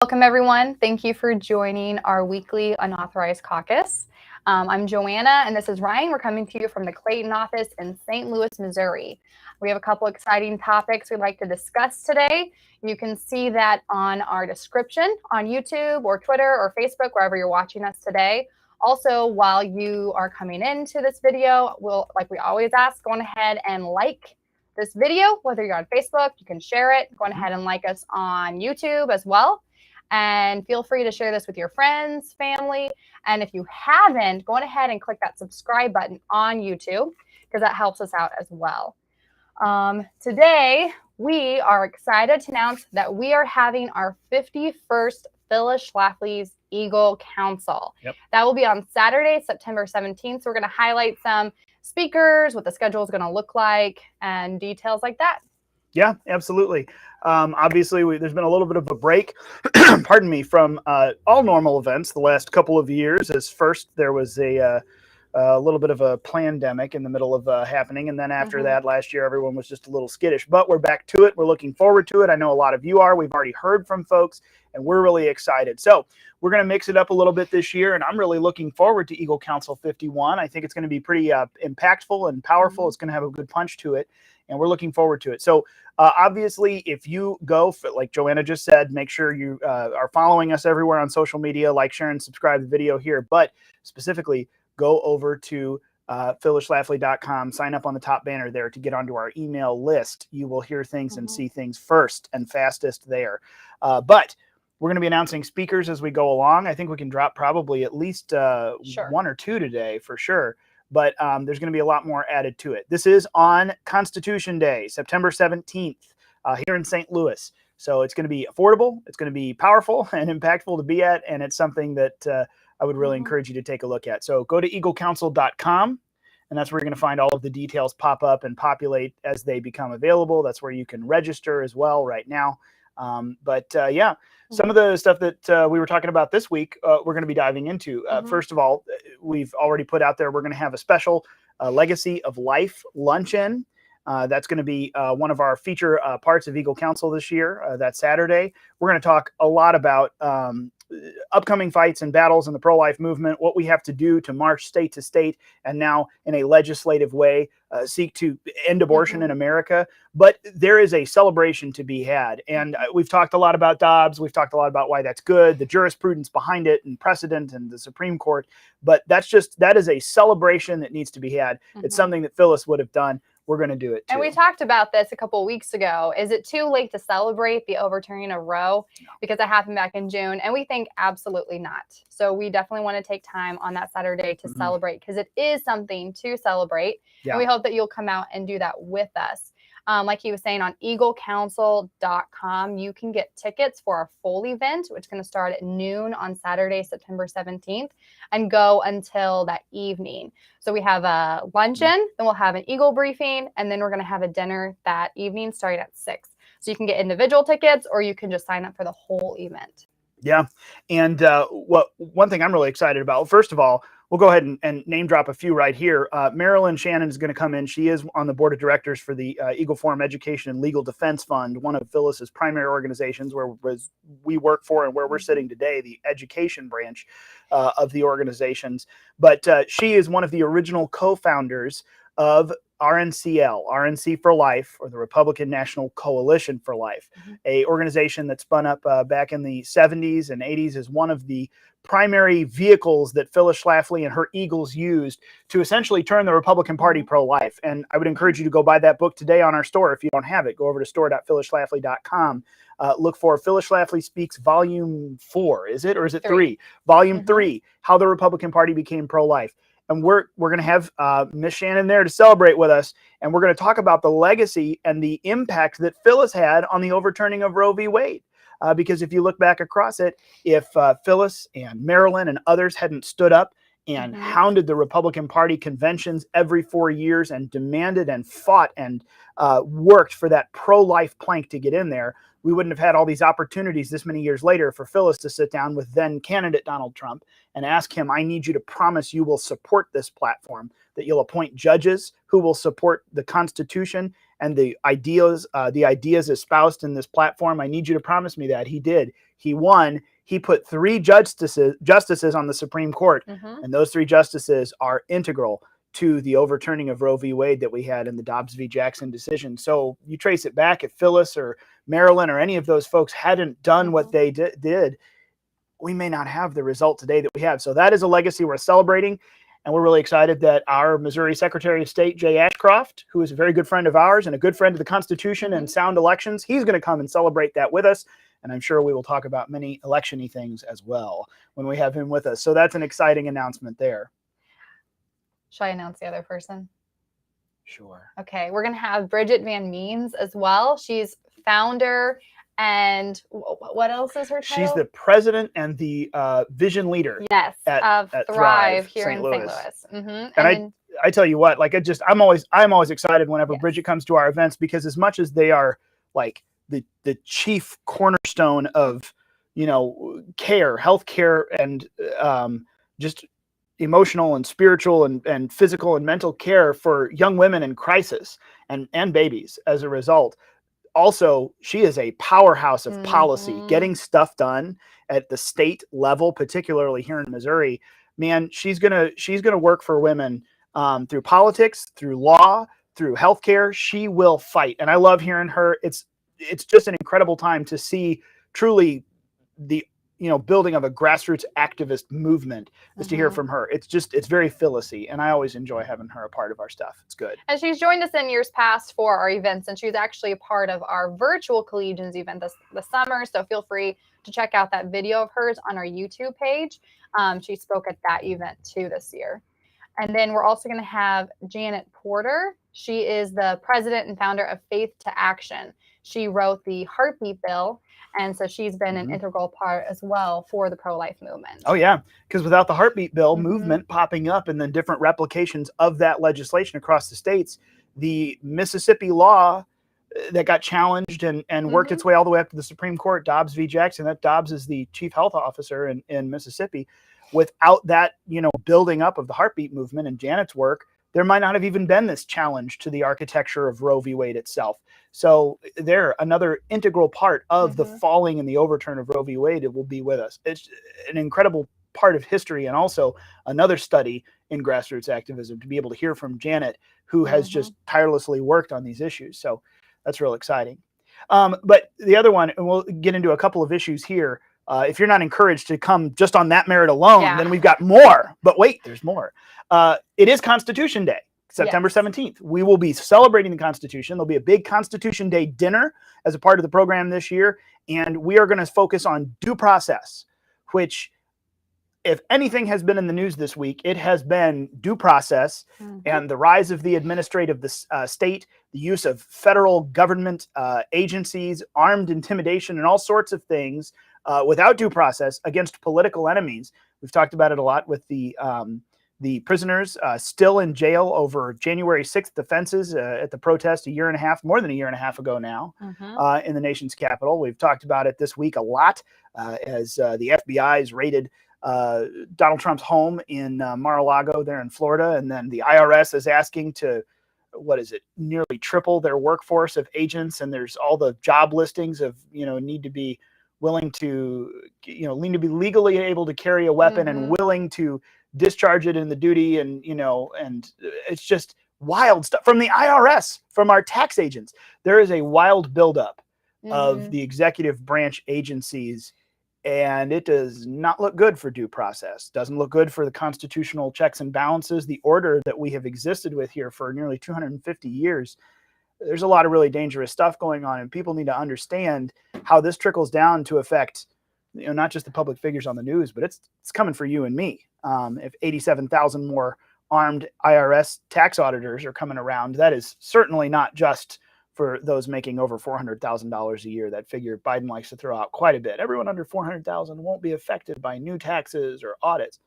Welcome, everyone. Thank you for joining our weekly Unauthorized Caucus. I'm Joanna, and this is Ryan. We're coming to you from the Clayton office in St. Louis, Missouri. We have a couple exciting topics we'd like to discuss today. You can see that on our description on YouTube or Twitter or Facebook, wherever you're watching us today. Also, while you are coming into this video, like we always ask, go on ahead and like this video, whether you're on Facebook, you can share it. Go on ahead and like us on YouTube as well. And feel free to share this with your friends, family. And if you haven't, go on ahead and click that subscribe button on YouTube because that helps us out as well. Today, we are excited to announce that we are having our 51st Phyllis Schlafly's Eagle Council. That will be on Saturday, September 17th. So we're going to highlight some speakers, what the schedule is going to look like, and details like that. Yeah, absolutely. Obviously, there's been a little bit of a break, pardon me, from all normal events the last couple of years. As first, there was a little bit of a pandemic in the middle of happening. And then after that, last year, everyone was just a little skittish. But we're back to it. We're looking forward to it. I know a lot of you are. We've already heard from folks, and we're really excited. So we're going to mix it up a little bit this year, and I'm really looking forward to Eagle Council 51. I think it's going to be pretty impactful and powerful. It's going to have a good punch to it, and we're looking forward to it. So obviously, if you go, like Joanna just said, make sure you are following us everywhere on social media, like, share, and subscribe to the video here. But specifically, go over to phyllisschlafly.com, sign up on the top banner there to get onto our email list. You will hear things and see things first and fastest there. But we're going to be announcing speakers as we go along. I think we can drop probably at least one or two today for sure. But there's going to be a lot more added to it. This is on Constitution Day, September 17th, here in St. Louis. So it's going to be affordable, it's going to be powerful and impactful to be at, and it's something that I would really encourage you to take a look at. So go to eaglecouncil.com, and that's where you're going to find all of the details pop up and populate as they become available. That's where you can register as well right now. Yeah, some of the stuff that we were talking about this week, we're going to be diving into. First of all, we've already put out there, we're going to have a special Legacy of Life luncheon. That's going to be one of our feature parts of Eagle Council this year, that Saturday. We're going to talk a lot about upcoming fights and battles in the pro-life movement, what we have to do to march state to state, and now in a legislative way seek to end abortion in America. But there is a celebration to be had. And we've talked a lot about Dobbs. We've talked a lot about why that's good, the jurisprudence behind it and precedent and the Supreme Court. But that is a celebration that needs to be had. It's something that Phyllis would have done. We're going to do it too. And we talked about this a couple of weeks ago. Is it too late to celebrate the overturning of Roe? Because it happened back in June. And we think absolutely not. So we definitely want to take time on that Saturday to celebrate, because it is something to celebrate. And we hope that you'll come out and do that with us. Like he was saying, on eaglecouncil.com, you can get tickets for our full event, which is going to start at noon on Saturday, September 17th, and go until that evening. So we have a luncheon, then we'll have an Eagle briefing, and then we're going to have a dinner that evening starting at 6. So you can get individual tickets, or you can just sign up for the whole event. Yeah. And one thing I'm really excited about, first of all, we'll go ahead and name drop a few right here. Marilyn Shannon is going to come in. She is on the board of directors for the Eagle Forum Education and Legal Defense Fund, one of Phyllis's primary organizations where we work for and where we're sitting today, the education branch of the organizations. But she is one of the original co-founders of RNCL, RNC for Life, or the Republican National Coalition for Life, a organization that spun up back in the 70s and 80s as one of the primary vehicles that Phyllis Schlafly and her Eagles used to essentially turn the Republican Party pro-life. And I would encourage you to go buy that book today on our store. If you don't have it, go over to store.phyllisschlafly.com. Look for Phyllis Schlafly Speaks Volume 4. Is it, or is it 3? Volume 3, How the Republican Party Became Pro-Life. And we're going to have Miss Shannon there to celebrate with us. And we're going to talk about the legacy and the impact that Phyllis had on the overturning of Roe v. Wade. Because if you look back across it, if Phyllis and Marilyn and others hadn't stood up and hounded the Republican Party conventions every 4 years and demanded and fought and worked for that pro-life plank to get in there, we wouldn't have had all these opportunities this many years later for Phyllis to sit down with then candidate Donald Trump and ask him, I need you to promise you will support this platform, that you'll appoint judges who will support the Constitution and the ideas espoused in this platform. I need you to promise me that. He did. he won. He put 3 justices on the Supreme Court, and those 3 justices are integral to the overturning of Roe v. Wade that we had in the Dobbs v. Jackson decision. So you trace it back, if Phyllis or Marilyn or any of those folks hadn't done what they did, we may not have the result today that we have. So that is a legacy we're celebrating. And we're really excited that our Missouri Secretary of State, Jay Ashcroft, who is a very good friend of ours and a good friend of the Constitution and sound elections, he's going to come and celebrate that with us. And I'm sure we will talk about many election-y things as well when we have him with us. So that's an exciting announcement there. Shall I announce the other person? Sure. Okay, we're going to have Bridget Van Means as well. She's founder and what else is her title? She's the president and the vision leader. Yes, of Thrive here St. in Louis. St. Louis. And I tell you what, like I'm always excited whenever Bridget comes to our events, because as much as they are like the chief cornerstone of, care, healthcare, and just emotional and spiritual and physical and mental care for young women in crisis and babies as a result. Also, she is a powerhouse of policy, getting stuff done at the state level, particularly here in Missouri. Man, she's gonna work for women through politics, through law, through healthcare. She will fight, and I love hearing her. It's just an incredible time to see truly the building of a grassroots activist movement is to hear from her. It's very Phyllis-y, and I always enjoy having her a part of our stuff. It's good. And she's joined us in years past for our events, and she was actually a part of our virtual collegians event this summer. So feel free to check out that video of hers on our YouTube page. She spoke at that event too this year. And then we're also going to have Janet Porter. She is the president and founder of Faith to Action. She wrote the Heartbeat Bill. And so she's been an integral part as well for the pro-life movement. Oh, yeah. Because without the Heartbeat Bill movement popping up and then different replications of that legislation across the states, the Mississippi law that got challenged and worked its way all the way up to the Supreme Court, Dobbs v. Jackson, that Dobbs is the chief health officer in Mississippi. Without that, building up of the Heartbeat movement and Janet's work, there might not have even been this challenge to the architecture of Roe v. Wade itself. So they're another integral part of the falling and the overturn of Roe v. Wade. It will be with us. It's an incredible part of history, and also another study in grassroots activism to be able to hear from Janet, who has just tirelessly worked on these issues. So that's real exciting. But the other one, and we'll get into a couple of issues here. If you're not encouraged to come just on that merit alone, then we've got more. But wait, there's more. It is Constitution Day, September 17th. We will be celebrating the Constitution. There'll be a big Constitution Day dinner as a part of the program this year. And we are going to focus on due process, which, if anything has been in the news this week, it has been due process and the rise of the administrative state, the use of federal government agencies, armed intimidation, and all sorts of things without due process against political enemies. We've talked about it a lot with the prisoners still in jail over January 6th offenses at the protest more than a year and a half ago now in the nation's capital. We've talked about it this week a lot as the FBI has raided Donald Trump's home in Mar-a-Lago there in Florida. And then the IRS is asking to, nearly triple their workforce of agents. And there's all the job listings of, need to be willing to, need to be legally able to carry a weapon and willing to discharge it in the duty. And, and it's just wild stuff from the IRS, from our tax agents. There is a wild buildup of the executive branch agencies, and it does not look good for due process. Doesn't look good for the constitutional checks and balances, the order that we have existed with here for nearly 250 years. There's a lot of really dangerous stuff going on, and people need to understand how this trickles down to affect, not just the public figures on the news, but it's coming for you and me. If 87,000 more armed IRS tax auditors are coming around, that is certainly not just for those making over $400,000 a year. That figure Biden likes to throw out quite a bit. Everyone under 400,000 won't be affected by new taxes or audits.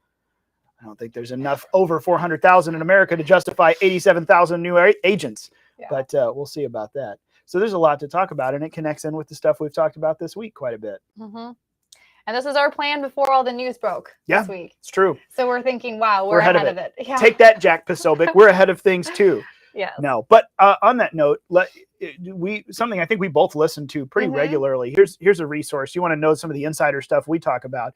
I don't think there's enough over 400,000 in America to justify 87,000 new agents, but we'll see about that. So there's a lot to talk about, and it connects in with the stuff we've talked about this week quite a bit. And this is our plan before all the news broke this week. It's true. So we're thinking, wow, we're ahead of it. Take that, Jack Posobiec. We're ahead of things too. Yes. No, but on that note, something I think we both listen to pretty regularly. Here's a resource. You want to know some of the insider stuff we talk about.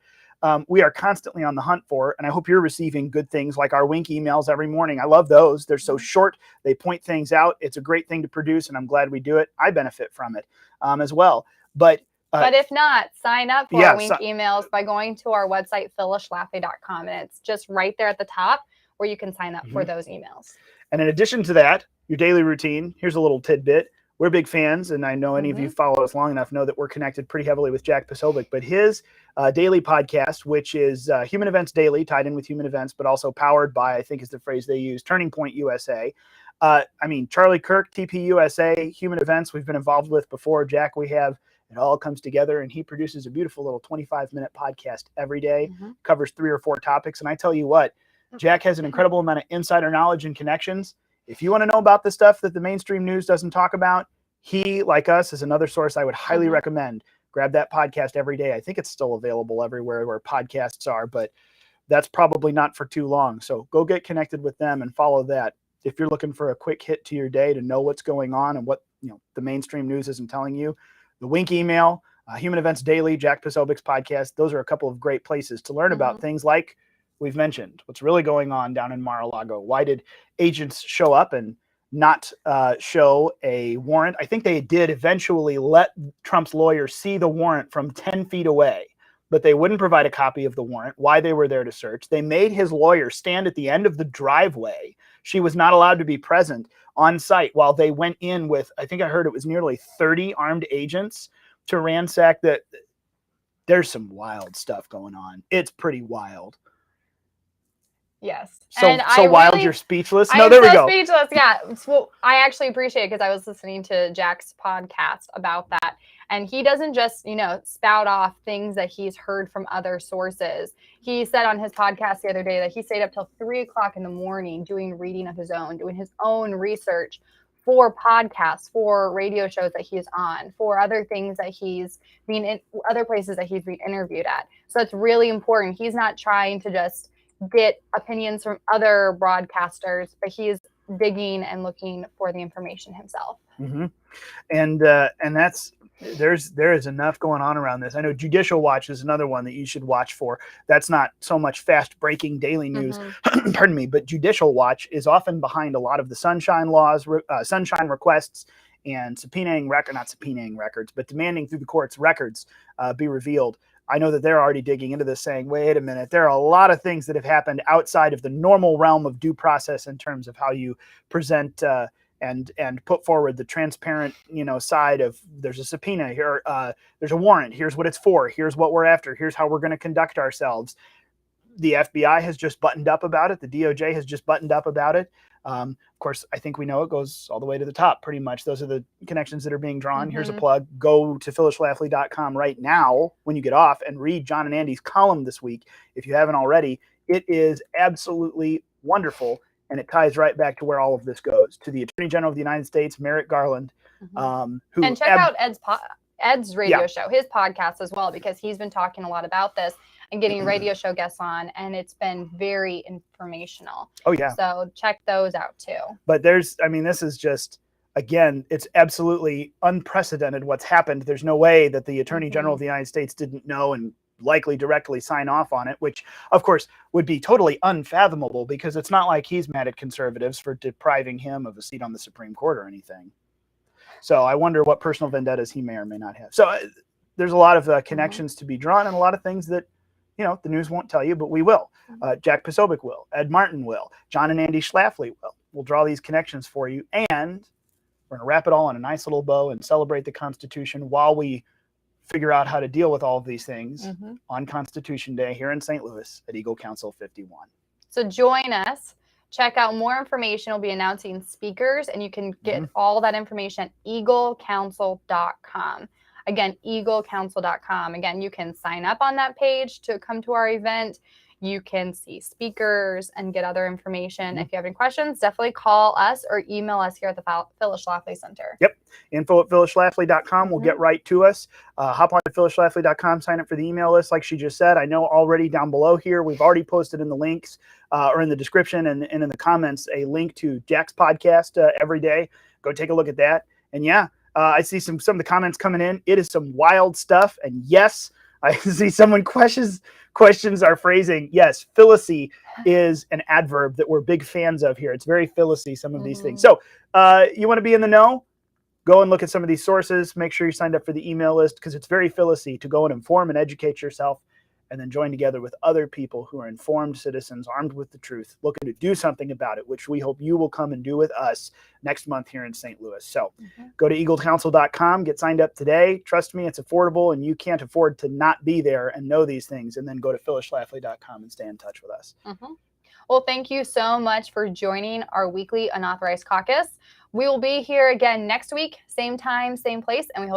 We are constantly on the hunt for, and I hope you're receiving good things like our Wink emails every morning. I love those. They're so short. They point things out. It's a great thing to produce, and I'm glad we do it. I benefit from it as well. But if not, sign up for our Wink emails by going to our website, phyllisschlafly.com, and it's just right there at the top where you can sign up for those emails. And in addition to that, your daily routine, here's a little tidbit. We're big fans, and I know any of you follow us long enough know that we're connected pretty heavily with Jack Posobiec, but his daily podcast, which is Human Events Daily, tied in with Human Events, but also powered by, I think is the phrase they use, Turning Point USA. Charlie Kirk, TP USA, Human Events, we've been involved with before. Jack, we have. It all comes together, and he produces a beautiful little 25-minute podcast every day, covers 3 or 4 topics. And I tell you what, Jack has an incredible amount of insider knowledge and connections. If you want to know about the stuff that the mainstream news doesn't talk about, he, like us, is another source I would highly recommend. Grab that podcast every day. I think it's still available everywhere where podcasts are, but that's probably not for too long. So go get connected with them and follow that. If you're looking for a quick hit to your day to know what's going on and what the mainstream news isn't telling you, the Wink email, Human Events Daily, Jack Posobiec's podcast, those are a couple of great places to learn about things like we've mentioned, what's really going on down in Mar-a-Lago. Why did agents show up and not show a warrant? I think they did eventually let Trump's lawyer see the warrant from 10 feet away, but they wouldn't provide a copy of the warrant, why they were there to search. They made his lawyer stand at the end of the driveway. She was not allowed to be present on site while they went in with, I think I heard it was nearly 30 armed agents to ransack that. There's some wild stuff going on. It's pretty wild. Yes. So wild, you're speechless? No, there we go. Speechless, yeah. Well, I actually appreciate it because I was listening to Jack's podcast about that. And he doesn't just, spout off things that he's heard from other sources. He said on his podcast the other day that he stayed up till 3 o'clock in the morning doing reading of his own, doing his own research for podcasts, for radio shows that he's on, for other things that he's been in, other places that he's been interviewed at. So it's really important. He's not trying to just get opinions from other broadcasters, but he's digging and looking for the information himself. And that's there is enough going on around this. I know Judicial Watch is another one that you should watch for. That's not so much fast breaking daily news, pardon me, but Judicial Watch is often behind a lot of the sunshine laws, sunshine requests, and not subpoenaing records, but demanding through the courts records be revealed. I know that they're already digging into this, saying, wait a minute, there are a lot of things that have happened outside of the normal realm of due process in terms of how you present and put forward the transparent, side of there's a subpoena here, there's a warrant, here's what it's for, here's what we're after, here's how we're going to conduct ourselves. The FBI has just buttoned up about it. The DOJ has just buttoned up about it. Of course, I think we know it goes all the way to the top, pretty much. Those are the connections that are being drawn. Here's a plug. Go to phyllisschlafly.com right now when you get off and read John and Andy's column this week. If you haven't already, it is absolutely wonderful. And it ties right back to where all of this goes, to the Attorney General of the United States, Merrick Garland. And check out Ed's radio show, his podcast as well, because he's been talking a lot about this and getting radio show guests on, and it's been very informational. Oh, yeah. So check those out, too. But this is just, again, it's absolutely unprecedented what's happened. There's no way that the Attorney General of the United States didn't know and likely directly sign off on it, which of course would be totally unfathomable because it's not like he's mad at conservatives for depriving him of a seat on the Supreme Court or anything. So I wonder what personal vendettas he may or may not have. So there's a lot of connections to be drawn and a lot of things that, the news won't tell you, but we will. Jack Posobiec will. Ed Martin will. John and Andy Schlafly will. We'll draw these connections for you. And we're going to wrap it all in a nice little bow and celebrate the Constitution while we figure out how to deal with all of these things on Constitution Day here in St. Louis at Eagle Council 51. So join us. Check out more information. We'll be announcing speakers, and you can get all that information at eaglecouncil.com. Again, eaglecouncil.com. Again, you can sign up on that page to come to our event. You can see speakers and get other information. If you have any questions, definitely call us or email us here at the Phyllis Schlafly Center. Yep. info@phyllisschlafly.com will get right to us. Hop on to phyllisschlafly.com, sign up for the email list like she just said. I know already down below here, we've already posted in the links or in the description and in the comments a link to Jack's podcast every day. Go take a look at that. And yeah, I see some of the comments coming in. It is some wild stuff. And yes, I see someone questions our phrasing. Yes, Phyllisy is an adverb that we're big fans of here. It's very Phyllisy, some of these things. So you want to be in the know? Go and look at some of these sources. Make sure you signed up for the email list because it's very Phyllisy to go and inform and educate yourself and then join together with other people who are informed citizens armed with the truth, looking to do something about it, which we hope you will come and do with us next month here in St. Louis. So go to eaglecouncil.com, get signed up today. Trust me, it's affordable and you can't afford to not be there and know these things. And then go to phyllisschlafly.com and stay in touch with us. Well, thank you so much for joining our weekly Unauthorized Caucus. We will be here again next week, same time, same place, and we hope